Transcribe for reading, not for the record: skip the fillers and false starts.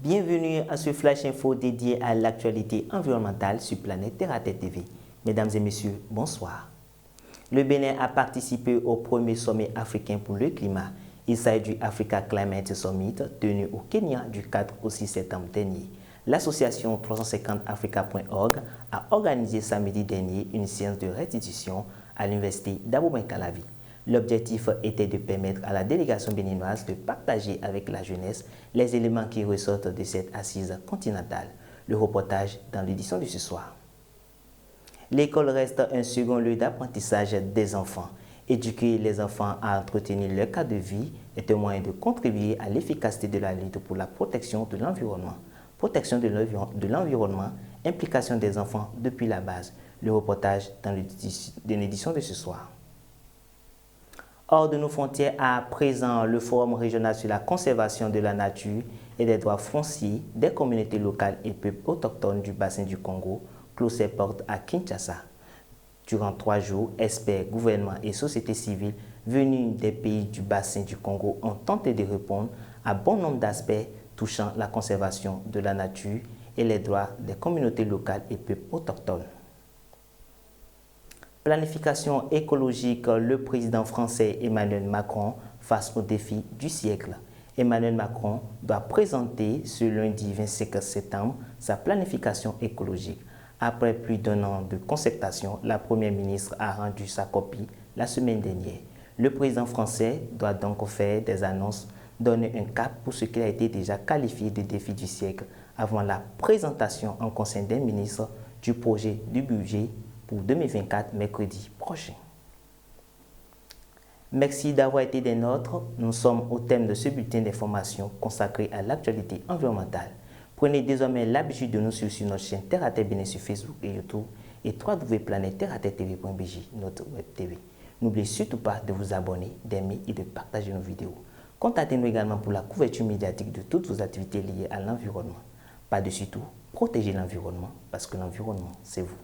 Bienvenue à ce Flash Info dédié à l'actualité environnementale sur Planète Terre à Tête TV. Mesdames et messieurs, bonsoir. Le Bénin a participé au premier sommet africain pour le climat. Il s'agit du Africa Climate Summit tenu au Kenya du 4 au 6 septembre dernier. L'association 350africa.org a organisé samedi dernier une séance de restitution à l'université d'Abomey-Calavi. L'objectif était de permettre à la délégation béninoise de partager avec la jeunesse les éléments qui ressortent de cette assise continentale. Le reportage dans l'édition de ce soir. L'école reste un second lieu d'apprentissage des enfants. Éduquer les enfants à entretenir leur cadre de vie est un moyen de contribuer à l'efficacité de la lutte pour la protection de l'environnement. Protection de l'environnement, implication des enfants depuis la base. Le reportage dans l'édition de ce soir. Hors de nos frontières, à présent, le Forum régional sur la conservation de la nature et des droits fonciers des communautés locales et peuples autochtones du bassin du Congo clôt ses portes à Kinshasa. Durant 3 jours, experts, gouvernements et sociétés civiles venus des pays du bassin du Congo ont tenté de répondre à bon nombre d'aspects touchant la conservation de la nature et les droits des communautés locales et peuples autochtones. Planification écologique, le président français Emmanuel Macron face au défi du siècle. Emmanuel Macron doit présenter ce lundi 25 septembre sa planification écologique. Après plus d'1 an de concertation, la première ministre a rendu sa copie la semaine dernière. Le président français doit donc faire des annonces, donner un cap pour ce qui a été déjà qualifié de défi du siècle avant la présentation en Conseil des ministres du projet du budget pour 2024, mercredi prochain. Merci d'avoir été des nôtres. Nous sommes au thème de ce bulletin d'information consacré à l'actualité environnementale. Prenez désormais l'habitude de nous suivre sur notre chaîne Terre à Terre Bénin sur Facebook et YouTube et www.planetterre-tv.bj, notre web TV. N'oubliez surtout pas de vous abonner, d'aimer et de partager nos vidéos. Contactez-nous également pour la couverture médiatique de toutes vos activités liées à l'environnement. Par-dessus tout, protégez l'environnement parce que l'environnement, c'est vous.